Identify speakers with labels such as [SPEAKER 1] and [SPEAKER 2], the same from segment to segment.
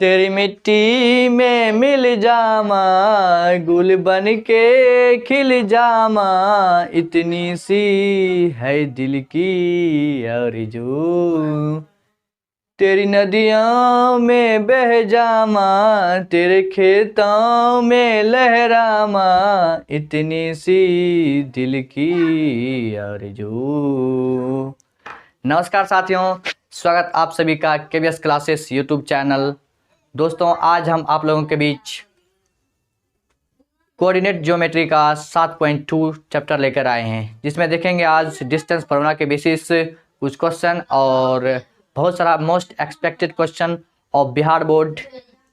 [SPEAKER 1] तेरी मिट्टी में मिल जामा, गुल बन के खिल जामा, इतनी सी है दिल की आरज़ू। तेरी नदियों में बह जामा, तेरे खेतों में लहरामा, इतनी सी दिल की आरज़ू। नमस्कार साथियों, स्वागत आप सभी का केवीएस क्लासेस यूट्यूब चैनल। दोस्तों, आज हम आप लोगों के बीच कोऑर्डिनेट ज्योमेट्री का 7.2 चैप्टर लेकर आए हैं, जिसमें देखेंगे आज डिस्टेंस फार्मूला के बेसिस कुछ क्वेश्चन और बहुत सारा most expected question of Bihar board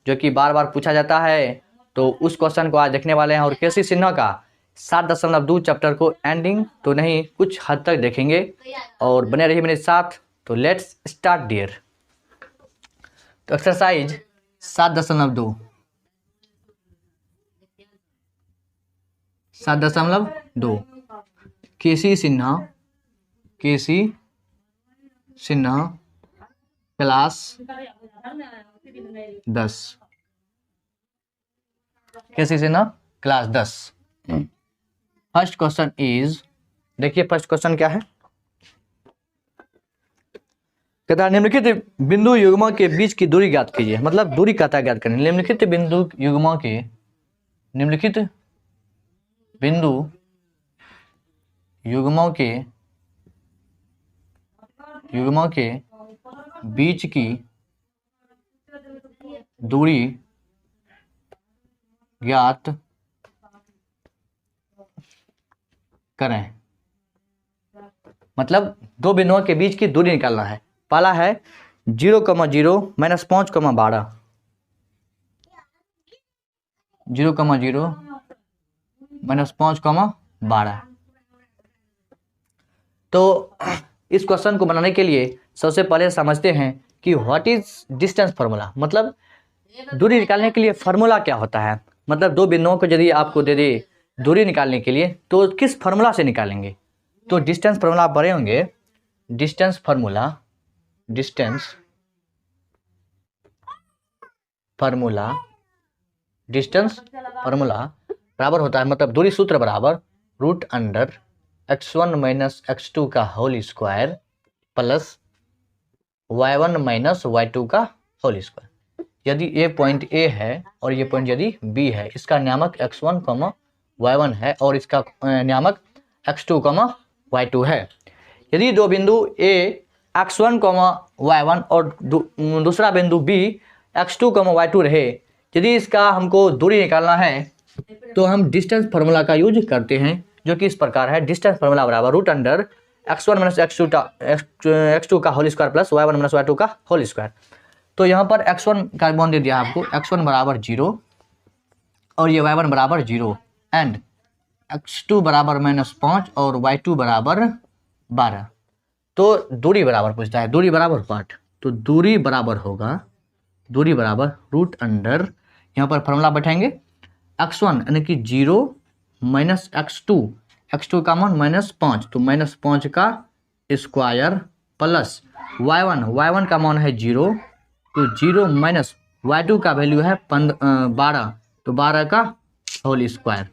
[SPEAKER 1] जो कि बार बार पूछा जाता है। तो उस क्वेश्चन को आज देखने वाले हैं और केसी सिन्हा का 7.2 चैप्टर को एंडिंग तो नहीं कुछ हद तक देखेंगे और बने रहिए मेरे साथ। तो लेट्स स्टार्ट डियर। तो exercise 7.2 7.2 K C Sinha class 10। K C Sinha class 10। First question is, देखिए फर्स्ट क्वेश्चन क्या है। कहता है निम्नलिखित बिंदु युग्मों के बीच की दूरी ज्ञात कीजिए। मतलब दूरी कहता है ज्ञात करनी। निम्नलिखित बिंदु युग्मों के बीच की दूरी ज्ञात करें। मतलब दो बिंदुओं के बीच की दूरी निकालना है। पहला है 0,0 -5, -12 0,0 -5, 12। तो इस क्वेश्चन को बनाने के लिए सबसे पहले समझते हैं कि व्हाट इज डिस्टेंस फार्मूला। मतलब दूरी निकालने के लिए फार्मूला क्या होता है। मतलब दो बिंदुओं को यदि आपको दे दे दूरी निकालने के लिए तो किस फार्मूला से निकालेंगे। तो डिस्टेंस फार्मूला आप पढ़े होंगे। डिस्टेंस फार्मूला बराबर होता है, मतलब दूरी सूत्र बराबर √x1 - x2 का whole square plus y1 - y2 का होल स्क्वायर। यदि ये पॉइंट A है और ये पॉइंट यदि B है, इसका नियामक x1, y1 है और इसका नियामक x2, y2 है। यदि दो बिंदु A x1, y1 और दूसरा बिंदु B x2, y2 रहे, यदि इसका हमको दूरी निकालना है तो हम डिस्टेंस फार्मूला का यूज करते हैं, जो कि इस प्रकार है। डिस्टेंस फार्मूला बराबर √x1 - x2 का whole square plus y1 - y2 का होल स्क्वायर। तो यहाँ पर x1 का मान दे दिया आपको, x1 बराबर 0 और ये y1 बराबर 0 एंड x2 बराबर -5 और y2 बराबर 12। तो दूरी बराबर पूछता है, दूरी बराबर व्हाट। तो दूरी बराबर √, यहाँ पर फॉर्मूला बैठाएंगे x1 यानी कि 0 - x2 का मान -5, तो -5 का स्क्वायर प्लस y1 का मान है 0, तो 0 माइनस y2 का वैल्यू है 12, तो 12 का होल स्क्वायर,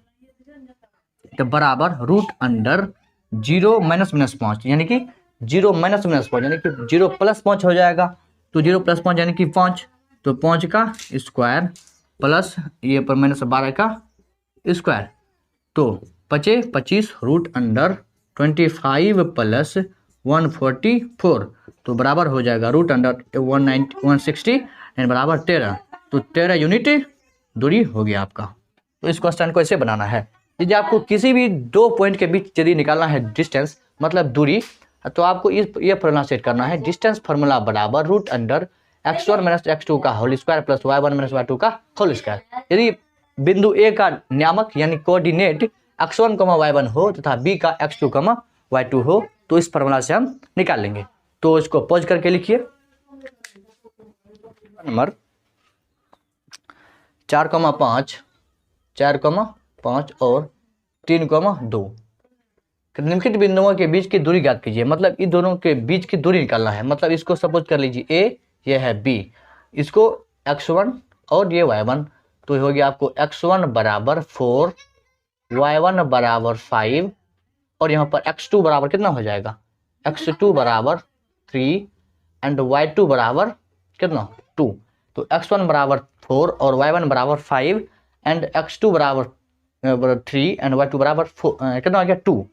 [SPEAKER 1] तो बराबर √0 - 5 यानी कि 0 - 5 यानी कि 0 + 5 हो जाएगा। तो 0 + 5 यानी कि 5, तो 5 का स्क्वायर प्लस ये पर -12 का स्क्वायर, तो 25 √25 प्लस 144, तो बराबर हो जाएगा √160 यानी बराबर 13। तो 13 यूनिट दूरी हो गया आपका। तो इस क्वेश्चन को ऐसे बनाना है। यदि आपको किसी भी दो पॉइंट के बीच यदि निकालना है डिस्टेंस मतलब दूरी, तो आपको ये फॉर्मूला सेट करना है। डिस्टेंस फार्मूला बराबर √x1 - x2 का whole square plus y1 - y2 का होल स्क्वायर। यदि बिंदु A का नियामक यानी कोऑर्डिनेट x1, y1 हो तथा B का x2, y2 हो, तो इस फार्मूला से हम निकाल लेंगे। तो इसको पॉज करके लिखिए। नंबर 4,5 और 3,2 निम्नलिखित बिंदुओं के बीच की दूरी ज्ञात कीजिए। मतलब इन दोनों के बीच की दूरी निकालना है। मतलब इसको सपोज कर लीजिए A, ये है B, इसको x1 और ये y1, तो ये हो गया आपको x1 बराबर 4, y1 बराबर 5 और यहाँ पर x2 बराबर कितना हो जाएगा, x2 बराबर 3 एंड y2 बराबर कितना 2। तो x1 बराबर 4 और y1 बराबर 5 एंड x2 बराबर 3 एंड y2 बराबर 4 कितना हो गया 2।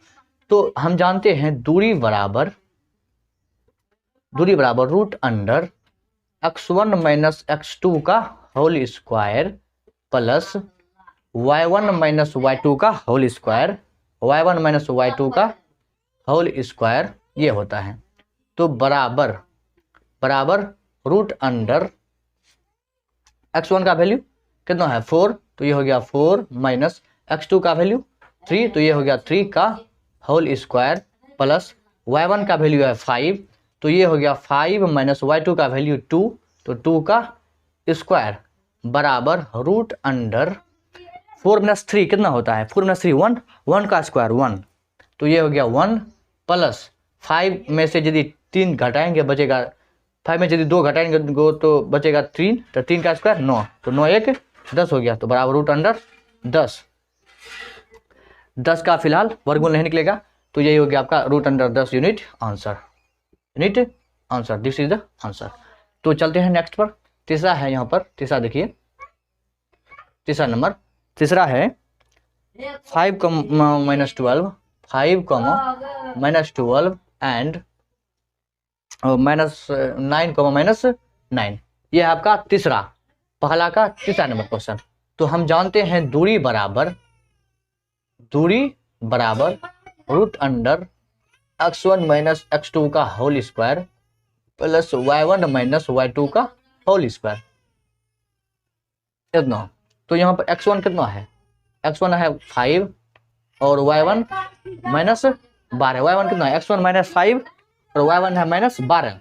[SPEAKER 1] तो हम जानते हैं दूरी बराबर root under x1 minus x2 का whole square plus y1 minus y2 का whole square, y1 minus y2 का होल स्क्वायर ये होता है। तो बराबर रूट अंडर x1 का वैल्यू कितना है 4, तो ये हो गया 4 माइनस x2 का वैल्यू 3, तो ये हो गया 3 का होल स्क्वायर प्लस y1 का वैल्यू है 5, तो ये हो गया 5 माइनस y2 का वैल्यू 2, तो 2 का स्क्वायर बराबर रूट अंडर 4 माइनस 3 कितना होता है 4 माइनस 3 1, 1 का स्क्वायर 1, तो ये हो गया 1 प्लस 5 में से यदि 3 घटाएंगे बचेगा, 5 में यदि 2 घटाएंगे तो बचेगा 3, तो 3 का स्क्वायर 9, तो 9 1 10 हो गया, तो बराबर रूट अंडर 10 का फिलहाल वर्गमूल नहीं निकलेगा, तो यही हो गया आपका root under 10 unit answer, this is the answer. तो चलते हैं नेक्स्ट पर, तीसरा है यहाँ पर, तीसरा देखिए, तीसरा नंबर, तीसरा है 5 माइनस 12 एंड माइनस 9 माइनस 9, ये है आपका तीसरा, पहला का तीसरा नंबर क्वेश्चन। तो हम जानते हैं दूरी बराबर root under x1 minus x2 का whole square plus y1 minus y2 का होल स्क्वायर इतना। तो यहाँ पर x1 कितना है, x1 है 5 और y1 माइनस 12, y1 कितना है x1 माइनस 5 और y1 है माइनस 12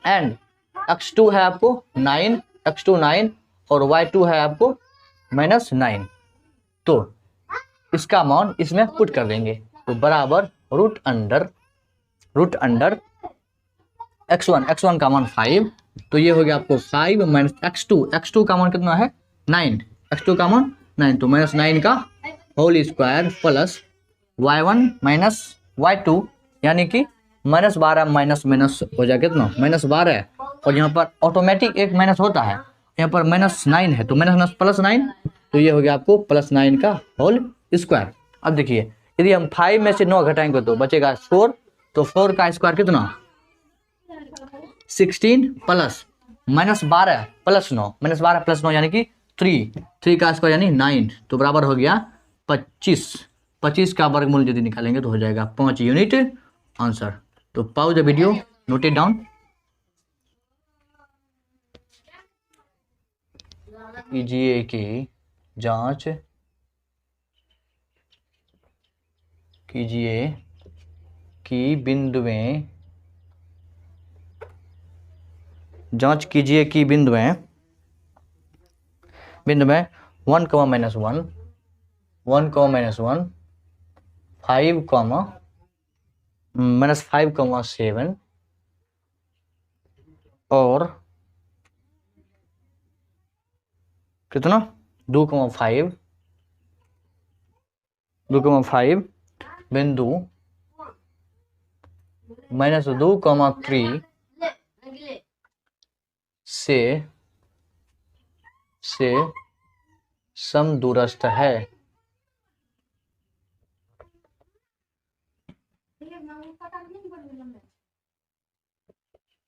[SPEAKER 1] एंड x2 है आपको 9, x2 9 और y2 है आपको माइनस 9, तो इसका मान इसमें पुट कर देंगे, तो बराबर रूट अंडर x1 का मान 5, तो ये हो गया आपको 5 माइनस x2 का मान कितना है 9, x2 का मान 9, तो माइनस 9 का whole square plus y1 minus y2 यानी कि माइनस 12 माइनस हो जाएगा कितना माइनस 12, और यहाँ पर ऑटोमेटिक एक माइनस होता है, यहाँ पर माइनस 9 है तो माइनस प्लस 9, तो ये हो गया आपको प्लस 9 का होल स्क्वायर। अब देखिए यदि हम 5 में से 9 घटाएंगे तो बचेगा 4, तो 4 का स्क्वायर कितना 16 plus minus 12 plus 9, minus 12 plus 9 यानी कि 3 का स्क्वायर यानी 9, तो बराबर हो गया 25 का वर्गमूल यदि निकालेंगे तो हो जाएगा 5 यूनिट आंसर। तो pause the video, note it down. कीजिए कि जांच कीजिए कि बिंदुएं 1 माइनस 1 5 माइनस 5 और कितना 2,5 बिंदु माइनस 2,3 से समदूरस्थ है।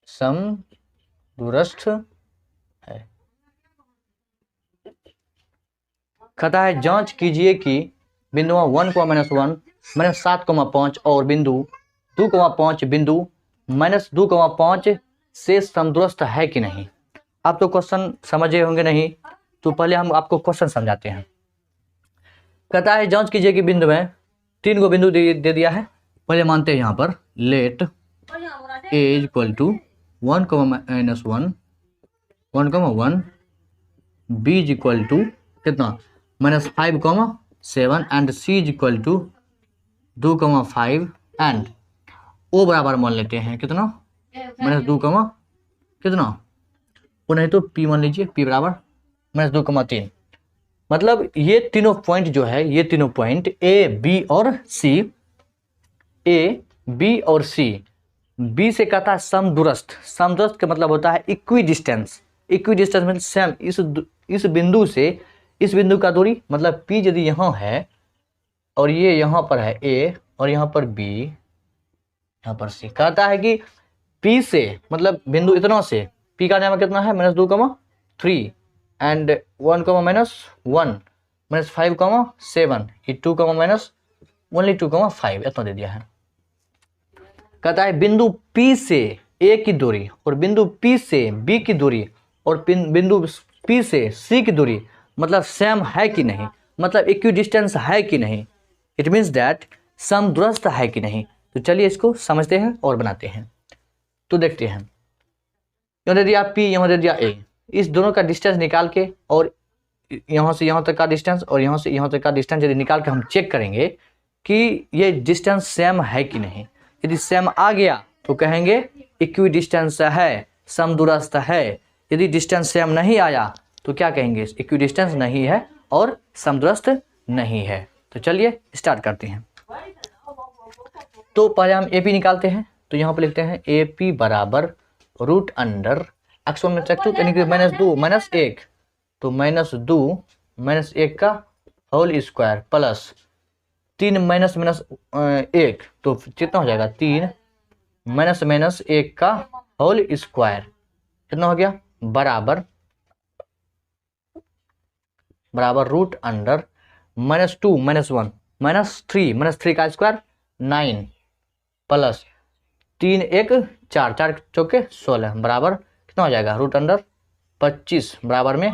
[SPEAKER 1] समदूरस्थ है। कहता है जांच कीजिए कि बिंदु 1, माइनस 7,5 और बिंदु 2,5 बिंदु माइनस 2,5 से समदूरस्थ है कि नहीं। आप तो क्वेश्चन समझे होंगे नहीं, तो पहले हम आपको क्वेश्चन समझाते हैं। कहता है जांच कीजिए कि बिंदु में 3 गो बिंदु दे दिया है। पहले मानते हैं यहाँ पर let A equal to 1, minus 1, 1, B equal to कितना minus 5, 7 and C equal to 2,5 and O बराबर मान लेते हैं कितना माइनस 2, कितना वो नहीं तो P मान लीजिए, P बराबर -2,3। मतलब ये तीनों पॉइंट जो है, ये तीनों पॉइंट ए बी और सी, ए बी और सी, बी से कहता है समदूरस्थ। समदूरस्थ का मतलब होता है इक्वी डिस्टेंस। इक्वी डिस्टेंस मतलब सेम, इस बिंदु से इस बिंदु का दूरी, मतलब P यदि यहाँ है और ये यहाँ पर है A और यहाँ पर B, यहाँ पर C, कहता है कि P से मतलब बिंदु इतना से P का मान कितना है -2,3 एंड 1, -1 -5, 7, ये 2, ओनली 2,5 इतना दे दिया है। कहता है बिंदु P से A की दूरी और बिंदु P से B की दूरी और बिंदु P से C की दूरी मतलब सेम है कि नहीं, मतलब इक्वी डिस्टेंस है कि नहीं, इट मीन्स दैट समदूरस्थ है कि नहीं। तो चलिए इसको समझते हैं और बनाते हैं। तो देखते हैं, यहाँ दे दिया P, यहाँ दे दिया A, इस दोनों का डिस्टेंस निकाल के और यहाँ से यहाँ तक का डिस्टेंस और यहाँ से यहाँ तक का डिस्टेंस यदि निकाल के हम चेक करेंगे कि ये डिस्टेंस सेम है कि नहीं। यदि सेम आ गया तो कहेंगे इक्वी डिस्टेंस है, समदूरस्थ है। यदि डिस्टेंस सेम नहीं आया तो क्या कहेंगे, इक्वी डिस्टेंस नहीं है और समदूरस्थ नहीं है। तो चलिए स्टार्ट करते हैं। तो पहले हम AP निकालते हैं। तो यहाँ पर लिखते हैं AP बराबर √अंडर x1 में x2 यानी कि -2 -1, तो -2 -1 का होल स्क्वायर प्लस 3 -1 तो कितना हो जाएगा 3 -1 का होल स्क्वायर, कितना हो गया बराबर √अंडर -2 -1 -3 का स्क्वायर 9 प्लस 3 1 4 4 चौके 16 बराबर कितना हो जाएगा √अंडर 25 बराबर में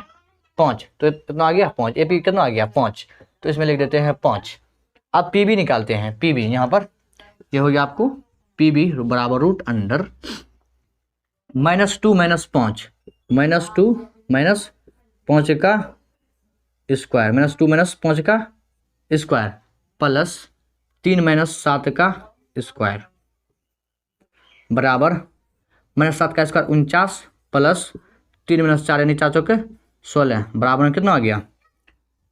[SPEAKER 1] 5। तो कितना आ गया 5। AP कितना आ गया 5, तो इसमें लिख देते हैं 5। अब PB निकालते हैं। PB यहाँ पर ये हो गया आपको PB बराबर √अंडर -2 -5 -2 -5 का स्क्वायर -2 -5 का स्क्वायर प्लस 3 -7 का स्क्वायर बराबर -7 का स्क्वायर 49 प्लस 3 -4 यानी 4 चौके 16 बराबर में कितना आ गया,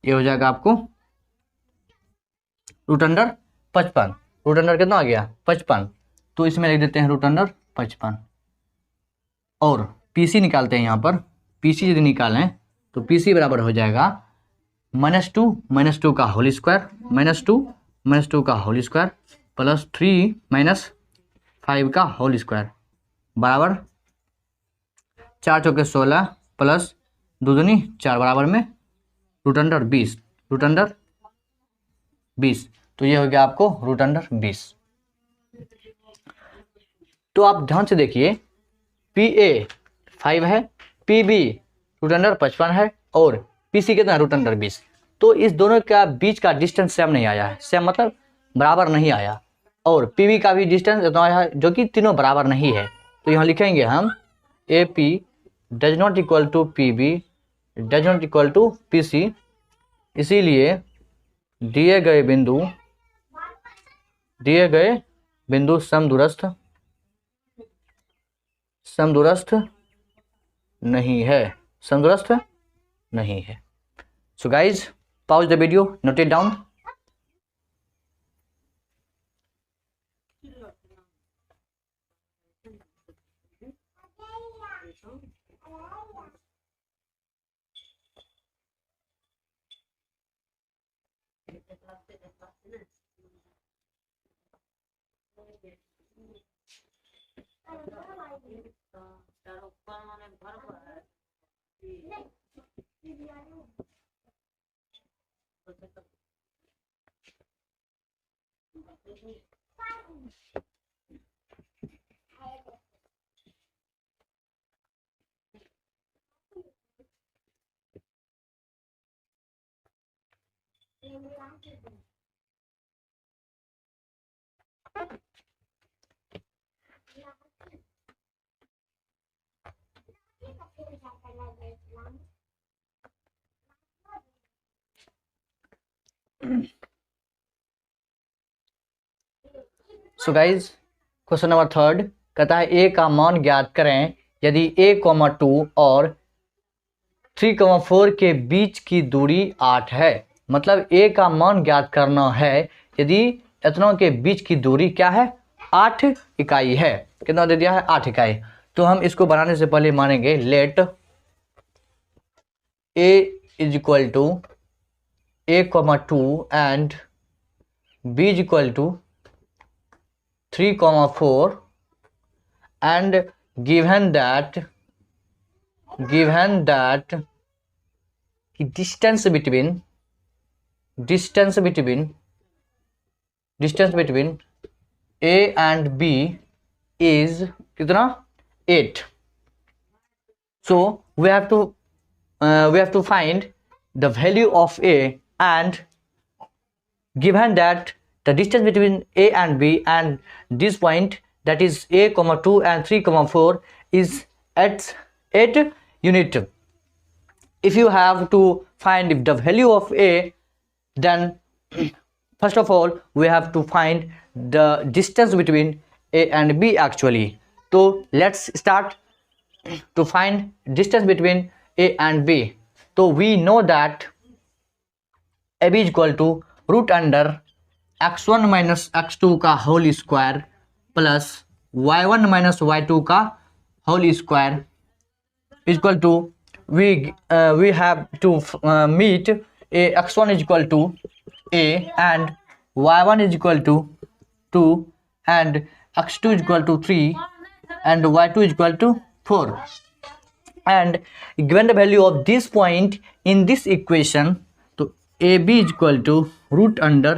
[SPEAKER 1] ये हो जाएगा आपको √अंडर 55। √अंडर कितना आ गया 55, तो इसमें लिख देते हैं √अंडर 55। और PC निकालते हैं। यहाँ पर PC यदि निकालें तो PC बराबर हो जाएगा -2 का होल स्क्वायर -2 का होल स्क्वायर प्लस 3 -5 का होल स्क्वायर बराबर 4 चौके 16 प्लस 2 दूनी 4 बराबर में √अंडर 20। तो ये हो गया आपको √अंडर 20। तो आप ध्यान से देखिए, PA 5 है, PB √अंडर 55 है और PC कितना है √अंडर 20। तो इस दोनों का बीच का डिस्टेंस सेम नहीं आया है, सेम मतलब बराबर नहीं आया, और PB का भी डिस्टेंस इतना आया है जो कि तीनों बराबर नहीं है। तो यहाँ लिखेंगे हम AP does not equal to PB does not equal to PC, इसीलिए दिए गए बिंदु समदूरस्थ नहीं है। So guys pause the video, note it down. So guys question number 3 कहता है A का मान ज्ञात करें यदि a,2 और 3,4 के बीच की दूरी 8 है, मतलब a का मान ज्ञात करना है यदि इतनों के बीच की दूरी क्या है, 8 इकाई है। कितना दे दिया है, 8 इकाई। तो हम इसको बनाने से पहले मानेंगे let a is equal to a,2 and b is equal to 3,4 and given that distance between a and b is कितना, 8. So we have to find the value of a, and given that the distance between a and b and this point, that is a, 2 and 3, 4 is at 8 unit. If you have to find the value of a, then first of all we have to find the distance between a and b actually. So let's start to find distance between a and b. So we know that ab is equal to root under x1 minus x2 का whole square plus y1 minus y2 का whole square equal to we have to meet a x1 is equal to a and y1 is equal to 2 and x2 is equal to 3 and y2 is equal to 4, and given the value of this point in this equation, so ab is equal to root under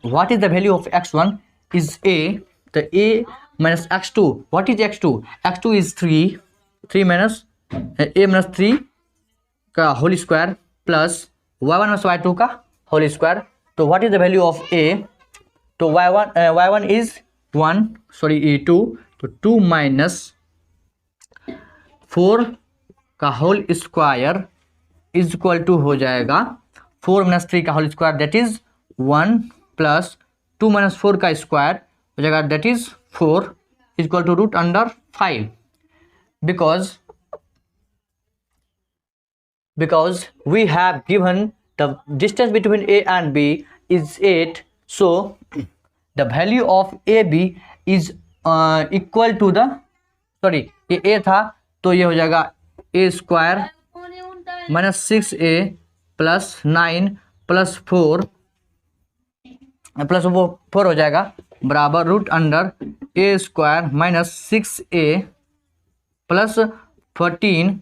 [SPEAKER 1] what is the value of x1 is a, the a minus x2, what is x2, x2 is 3 minus a minus 3 का whole square plus y1 minus y2 का whole square. तो what is the value of a, तो y1 is 1, sorry 2, तो 2 minus 4 का whole square is equal to हो जाएगा 4 minus 3 का whole square, that is 1 plus 2 minus 4 का स्क्वायर हो जाएगा, that is 4 is equal to root under 5, because we have given the distance between a and b is 8, so the value of ab is equal to the, sorry ये a था तो ये हो जाएगा a square minus 6a plus 9 plus 4 plus वो 4 हो जाएगा बराबर root under a square minus 6a plus 14,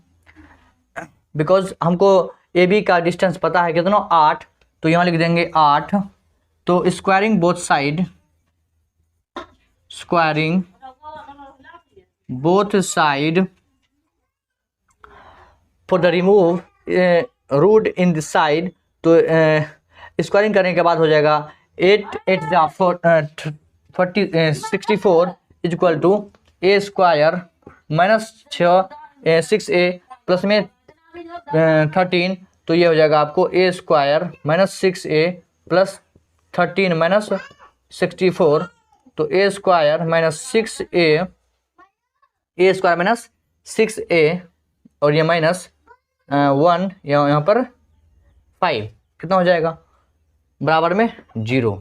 [SPEAKER 1] because हमको ए बी का डिस्टेंस पता है कितना 8, तो यहाँ लिख देंगे 8, तो squaring both side for the remove root in this side, तो स्क्वायरिंग करने के बाद हो जाएगा 8 8 64 is equal to A square minus 6a plus में 13, तो ये हो जाएगा आपको A square minus 6a plus 13 minus 64, तो ए स्क्वायर माइनस 6a और ये माइनस 1 यहाँ पर 5, कितना हो जाएगा बराबर में 0।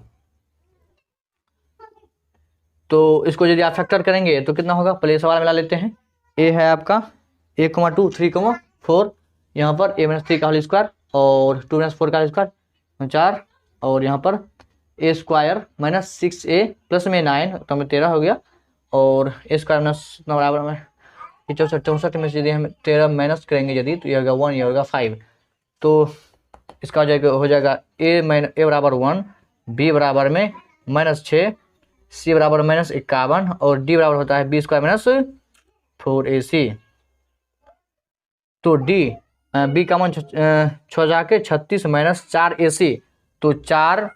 [SPEAKER 1] तो इसको यदि आप फैक्टर करेंगे तो कितना होगा, पहले सवाल मिला लेते हैं। ए है आपका a, 2, 3, 4, यहाँ पर a माइनस 3 का होल स्क्वायर और 2 माइनस 4 का होल स्क्वायर 4, और यहाँ पर a square minus 6a plus में 9 तो हमें 13 हो गया, और a स्क्वायर माइनस बराबर में 64 में से यदि हम 13 माइनस करेंगे यदि, तो ये होगा 1, ये होगा 5, तो इसका हो जाएगा a बराबर 1, b बराबर में माइनस 6, c बराबर माइनस 51 और d बराबर होता है b स्क्वायर माइनस 4ac। तो d b का मान 6 जाके 36 माइनस 4ac, तो 4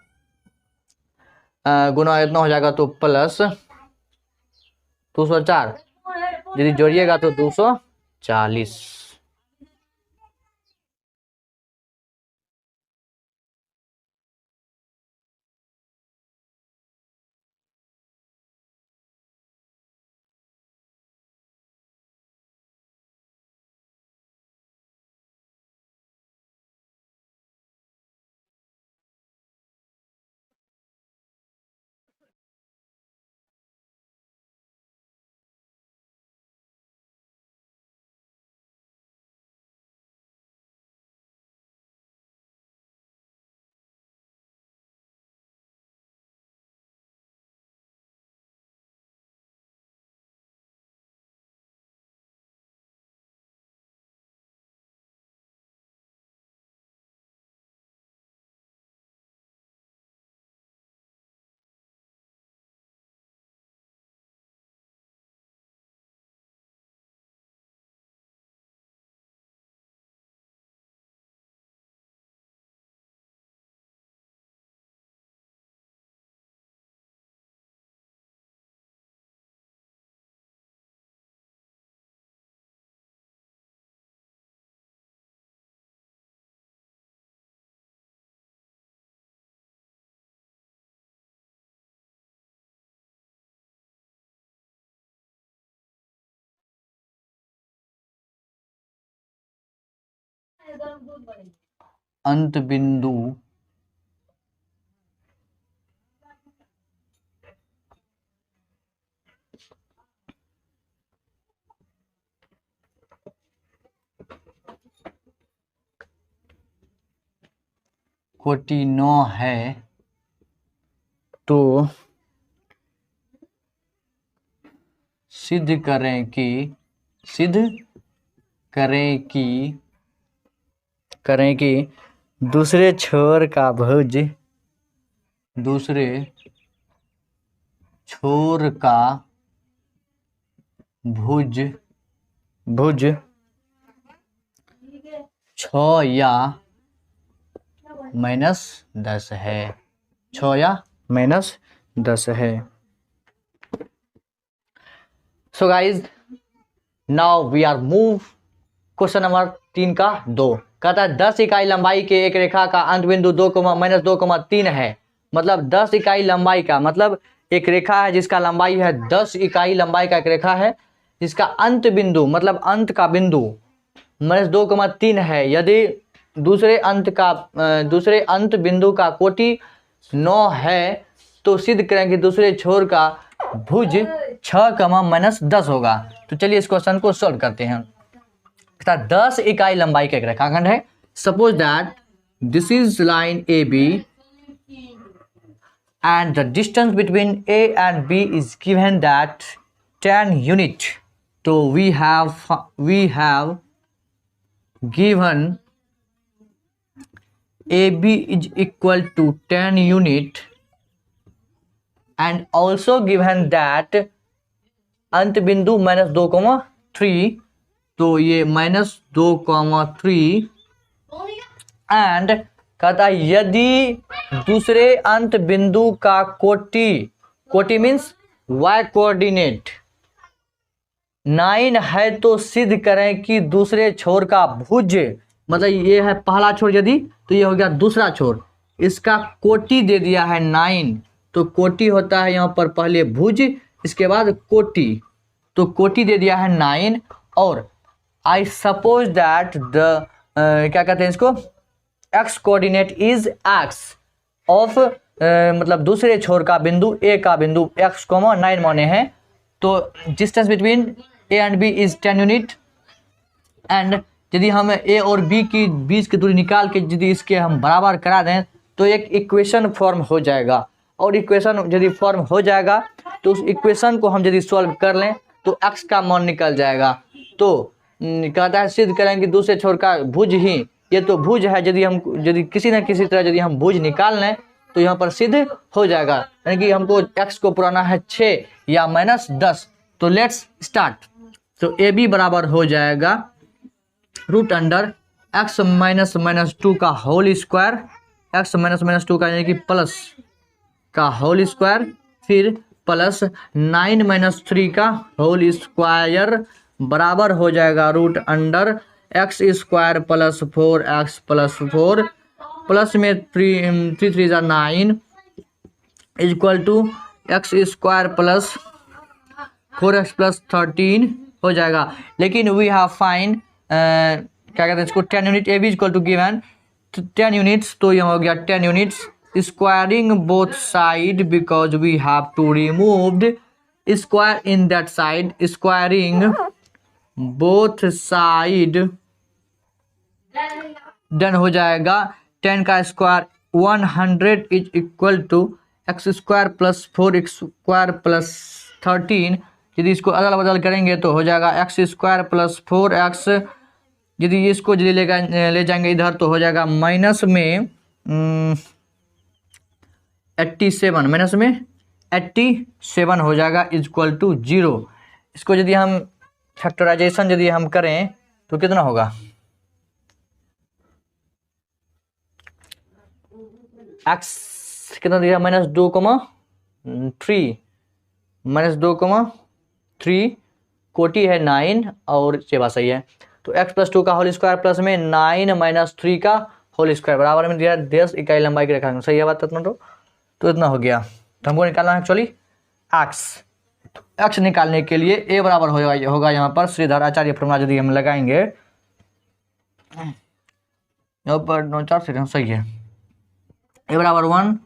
[SPEAKER 1] गुना इतना हो जाएगा तो प्लस 204, यदि जोड़िएगा तो 240। अंत बिंदु कोटि 9 है तो सिद्ध करें कि दूसरे छोर का भुज भुज 6 या -10 है, 6 या -10 है। So guys now we are move question number 3 का 2 कहता है 10 इकाई लंबाई के एक रेखा का अंत बिंदु 2, -2,3 है। मतलब 10 इकाई लंबाई का मतलब एक रेखा है जिसका लंबाई है 10 इकाई लंबाई का एक रेखा है जिसका अंत बिंदु मतलब अंत का बिंदु -2,3 है। यदि दूसरे अंत बिंदु का कोटि 9 है तो सिद्ध करें कि दूसरे छोर का भुज 6, -10 होगा। तो चलिए इस क्वेश्चन को सॉल्व करते हैं। 10 इकाई लंबाई का एक रेखाखंड है। Suppose that this is line A B and the distance between A and B is given that 10 unit. तो we have given AB is equal to 10 unit and also given that अंत बिंदु -2,3 तो ये -2,3 एंड कहता है यदि दूसरे अंत बिंदु का कोटि मीन्स y कोऑर्डिनेट 9 है तो सिद्ध करें कि दूसरे छोर का भुज मतलब ये है पहला छोर यदि तो ये हो गया दूसरा छोर, इसका कोटि दे दिया है 9 तो कोटि होता है यहाँ पर पहले भुज इसके बाद कोटि, तो कोटि दे दिया है 9 और आई सपोज दैट द क्या कहते हैं इसको x coordinate is x of मतलब दूसरे छोर का बिंदु a का बिंदु x, 9 माने हैं तो distance between a and b is 10 unit and यदि हम a और b की बीच की दूरी निकाल के यदि इसके हम बराबर करा दें तो एक इक्वेशन फॉर्म हो जाएगा और इक्वेशन यदि फॉर्म हो जाएगा तो उस इक्वेशन को हम यदि सॉल्व कर लें तो x का मान निकल जाएगा। तो कहता है सिद्ध करें कि दूसरे छोर का भुज ही ये तो भुज है यदि किसी न किसी तरह यदि हम भुज निकाल लें तो यहाँ पर सिद्ध हो जाएगा, यानी कि हमको x को पुराना है 6 या -10। तो लेट्स स्टार्ट। तो ए बी बराबर हो जाएगा √अंडर x -2 का होल स्क्वायर, x -2 का यानी कि प्लस का होल स्क्वायर फिर प्लस 9 - 3 का होल स्क्वायर बराबर हो जाएगा √root under x square plus 4x plus 4 plus में 3 3 9 equal to x square plus 4x plus 13 हो जाएगा। लेकिन वी हैव फाइंड क्या कहते हैं इसको 10 unit A B equal to given 10 units तो यहाँ हो गया 10 units squaring both side because we have to removed square in that side squaring both side done हो जाएगा 10 का square 100 is equal to x square plus 4x square plus 13। यदि इसको अदल बदल करेंगे तो हो जाएगा x स्क्वायर प्लस 4x, यदि इसको यदि ले जाएंगे इधर तो हो जाएगा माइनस में 87 हो जाएगा इक्वल टू 0। इसको यदि हम फैक्टराइजेशन यदि हम करें तो कितना होगा x कितना दिया -2,3 कोटि है 9 और ये बात सही है। तो x + 2 का होल स्क्वायर प्लस में 9 - 3 का होल स्क्वायर बराबर में दिया 10 इकाई लंबाई की रेखा। सही है बात इतना तो इतना हो गया। तो हमको निकालना है एक्चुअली x निकालने के लिए a बराबर होगा यहाँ पर श्रीधर आचार्य फॉर्मूला यदि हम लगाएंगे यहाँ पर 9 4 सेकंड सही है। ए बराबर 1,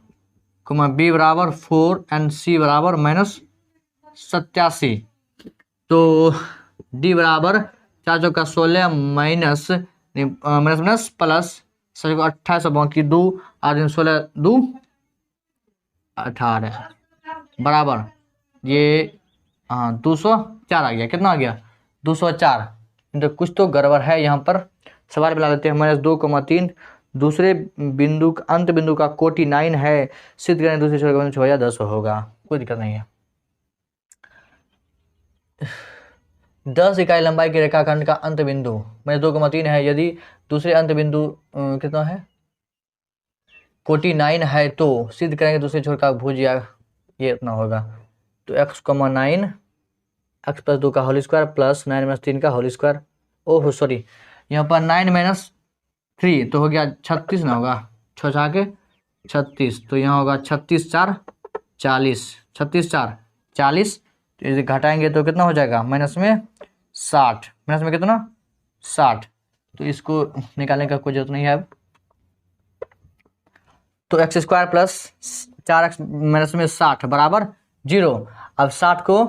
[SPEAKER 1] बी बराबर 4 एंड सी बराबर -87। तो डी बराबर 4 चौका 16 माइनस माइनस प्लस 28 बाकी 2 और 16 2 18 बराबर ये 204 आ गया। कितना आ गया? 204। तो कुछ तो गड़बड़ है यहाँ पर। सवाल बना लेते हैं। -2,3 दूसरे बिंदु अंत बिंदु का कोटि 9 है, सिद्ध करें दूसरे छोर का 6 या 10 होगा। कोई दिक्कत नहीं है। 10 इकाई लंबाई के रेखाखंड का अंत बिंदु -2,3 है, यदि दूसरे अंत बिंदु कितना है? कोटि 9 है, तो सिद्ध करेंगे दूसरे छोर का भुज या ये इतना होगा। तो x, 9 x + 2 का होल स्क्वायर प्लस 9 - 3 का होल स्क्वायर। ओह सॉरी, यहाँ पर 9 - 3 तो हो गया 36 ना होगा, 6 6 के 36, तो यहाँ होगा 36 4 40, 36 4 40। तो इसे घटाएंगे तो कितना हो जाएगा? माइनस में 60, माइनस में कितना? 60। तो इसको निकालने का कोई जरूरत नहीं है अब। तो x² + 4x माइनस में 60 बराबर 0। अब 60 को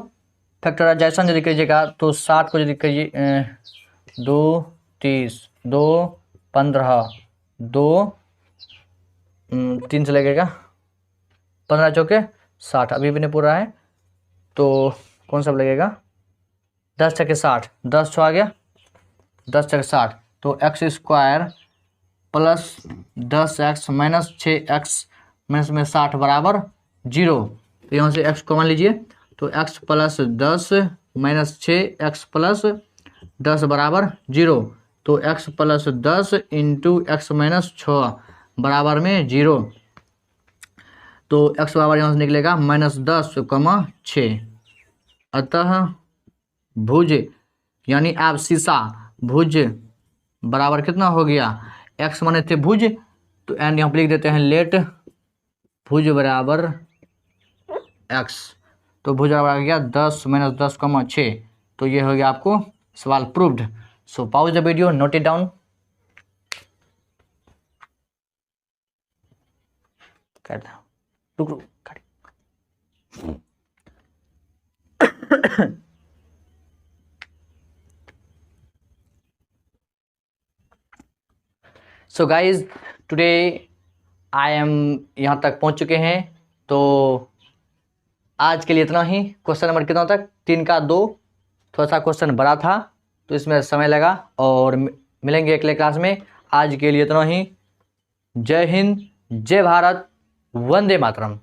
[SPEAKER 1] फैक्टराइजेशन यदि कीजिएगा तो 60 को यदि करिए 2 30 2 15 2 3 से लगेगा 15 चौके 60, अभी भी नहीं पूरा है तो कौन सा लगेगा? 10 छके 60, 10 छः आ गया, 10 छके 60। तो x² plus 10x minus 6x minus में 60 बराबर 0। तो यहाँ से x कॉमन लीजिए, तो x + 10 माइनस 6x + 10 बराबर 0। तो x + 10 इंटू x माइनस 6 बराबर में 0। तो x बराबर यहाँ से निकलेगा -10, 6। अतः भुज यानी आप शीशा भुज बराबर कितना हो गया? x माने थे भुज, तो एंड यहाँ पर लिख देते हैं लेट भुज बराबर x। तो भुज बराबर आ गया 10 - 10, 6। तो ये हो गया आपको सवाल proved. So pause the video, note it down. रुक so guys today I am यहाँ तक पहुँच चुके हैं। तो आज के लिए इतना ही। क्वेश्चन नंबर कितना तक? 3 का 2। थोड़ा सा क्वेश्चन बड़ा था तो इसमें समय लगा, और मिलेंगे अगले क्लास में। आज के लिए इतना ही। जय हिंद, जय भारत, वंदे मातरम।